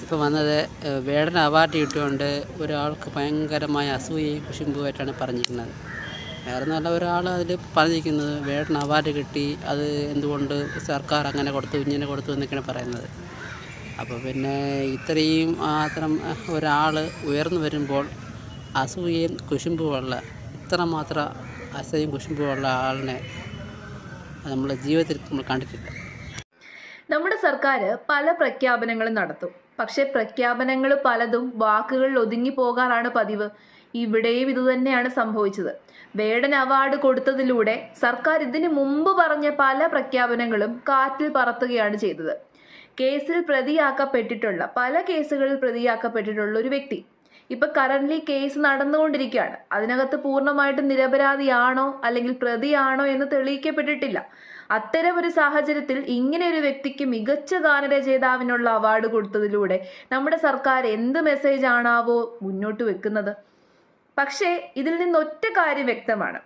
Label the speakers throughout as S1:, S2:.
S1: ഇപ്പോൾ വന്നത് വേടൻ അവാർഡ് കിട്ടിയോണ്ട് ഒരാൾക്ക് ഭയങ്കരമായ അസൂയയും കുശുമ്പുമായിട്ടാണ് പറഞ്ഞിരിക്കുന്നത്. വേറെ നല്ല ഒരാൾ അതിൽ പറഞ്ഞിരിക്കുന്നത് വേടൻ അവാർഡ് കിട്ടി, അത് എന്തുകൊണ്ട് സർക്കാർ അങ്ങനെ കൊടുത്തു ഇങ്ങനെ കൊടുത്തു എന്നൊക്കെയാണ് പറയുന്നത്. അപ്പോൾ പിന്നെ ഇത്രയും മാത്രം ഒരാൾ ഉയർന്നു വരുമ്പോൾ അസൂയയും കുശുമ്പുമുള്ള ഇത്രമാത്രം അസൂയയും കുശുമ്പുമുള്ള ആളിനെ നമ്മൾ ജീവിതത്തിൽ നമ്മൾ കണ്ടിട്ടില്ല.
S2: നമ്മുടെ സർക്കാർ പല പ്രഖ്യാപനങ്ങളും നടത്തും. പക്ഷെ പ്രഖ്യാപനങ്ങൾ പലതും വാക്കുകളിൽ ഒതുങ്ങി പോകാറാണ് പതിവ്. ഇവിടെയും ഇതുതന്നെയാണ് സംഭവിച്ചത്. വേടൻ അവാർഡ് കൊടുത്തതിലൂടെ സർക്കാർ ഇതിനു മുമ്പ് പറഞ്ഞ പല പ്രഖ്യാപനങ്ങളും കാറ്റിൽ പറത്തുകയാണ് ചെയ്തത്. കേസിൽ പ്രതിയാക്കപ്പെട്ടിട്ടുള്ള പല കേസുകളിൽ പ്രതിയാക്കപ്പെട്ടിട്ടുള്ള ഒരു വ്യക്തി ഇപ്പൊ കറന്റ്ലി കേസ് നടന്നുകൊണ്ടിരിക്കുകയാണ്. അതിനകത്ത് പൂർണ്ണമായിട്ടും നിരപരാധിയാണോ അല്ലെങ്കിൽ പ്രതിയാണോ എന്ന് തെളിയിക്കപ്പെട്ടിട്ടില്ല. അത്തരം ഒരു സാഹചര്യത്തിൽ ഇങ്ങനെ ഒരു വ്യക്തിക്ക് മികച്ച ഗാനരചയിതാവിനുള്ള അവാർഡ് കൊടുത്തതിലൂടെ നമ്മുടെ സർക്കാർ എന്ത് മെസ്സേജ് ആണാവോ മുന്നോട്ട് വെക്കുന്നത്? പക്ഷേ ഇതിൽ നിന്ന് ഒറ്റ കാര്യം വ്യക്തമാണ്,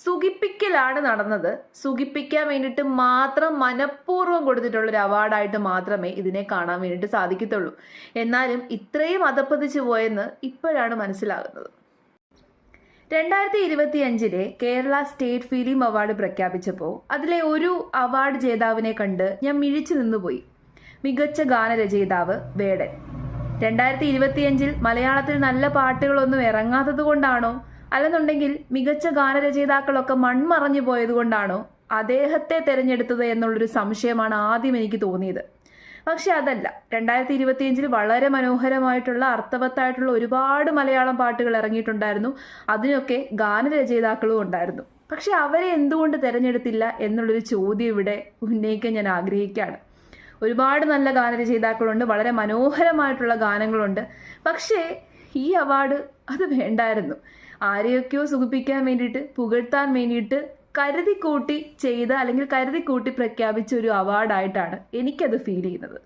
S2: സുഖിപ്പിക്കലാണ് നടന്നത്. സുഖിപ്പിക്കാൻ വേണ്ടിയിട്ട് മാത്രം മനഃപൂർവ്വം കൊടുത്തിട്ടുള്ള ഒരു അവാർഡായിട്ട് മാത്രമേ ഇതിനെ കാണാൻ വേണ്ടിയിട്ട് സാധിക്കത്തുള്ളൂ. എന്നാലും ഇത്രയും അധപ്പതിച്ചു പോയെന്ന് ഇപ്പോഴാണ് മനസ്സിലാകുന്നത്. 2025 കേരള സ്റ്റേറ്റ് ഫിലിം അവാർഡ് പ്രഖ്യാപിച്ചപ്പോൾ അതിലെ ഒരു അവാർഡ് ജേതാവിനെ കണ്ട് ഞാൻ മിഴിച്ചു നിന്നുപോയി. മികച്ച ഗാനരചയിതാവ് വേടൻ. 2025 മലയാളത്തിൽ നല്ല പാട്ടുകളൊന്നും ഇറങ്ങാത്തത് കൊണ്ടാണോ, അല്ലെന്നുണ്ടെങ്കിൽ മികച്ച ഗാനരചയിതാക്കളൊക്കെ മൺമറഞ്ഞു പോയത് കൊണ്ടാണോ അദ്ദേഹത്തെ തിരഞ്ഞെടുത്തത് എന്നുള്ളൊരു സംശയമാണ് ആദ്യം എനിക്ക് തോന്നിയത്. പക്ഷെ അതല്ല. 2025 വളരെ മനോഹരമായിട്ടുള്ള അർത്ഥവത്തായിട്ടുള്ള ഒരുപാട് മലയാളം പാട്ടുകൾ ഇറങ്ങിയിട്ടുണ്ടായിരുന്നു. അതിനൊക്കെ ഗാനരചയിതാക്കളും ഉണ്ടായിരുന്നു. പക്ഷെ അവരെ എന്തുകൊണ്ട് തിരഞ്ഞെടുത്തില്ല എന്നുള്ളൊരു ചോദ്യം ഇവിടെ ഉന്നയിക്കാൻ ഞാൻ ആഗ്രഹിക്കുകയാണ്. ഒരുപാട് നല്ല ഗാനരചയിതാക്കളുണ്ട്, വളരെ മനോഹരമായിട്ടുള്ള ഗാനങ്ങളുണ്ട്. പക്ഷേ ഈ അവാർഡ് അത് വേണ്ടായിരുന്നു. ആരെയൊക്കെയോ സുഖിപ്പിക്കാൻ വേണ്ടിയിട്ട്, പുകഴ്ത്താൻ വേണ്ടിയിട്ട് കരുതിക്കൂട്ടി ചെയ്ത അല്ലെങ്കിൽ കരുതിക്കൂട്ടി പ്രഖ്യാപിച്ച ഒരു അവാർഡായിട്ടാണ് എനിക്കത് ഫീൽ ചെയ്യുന്നത്.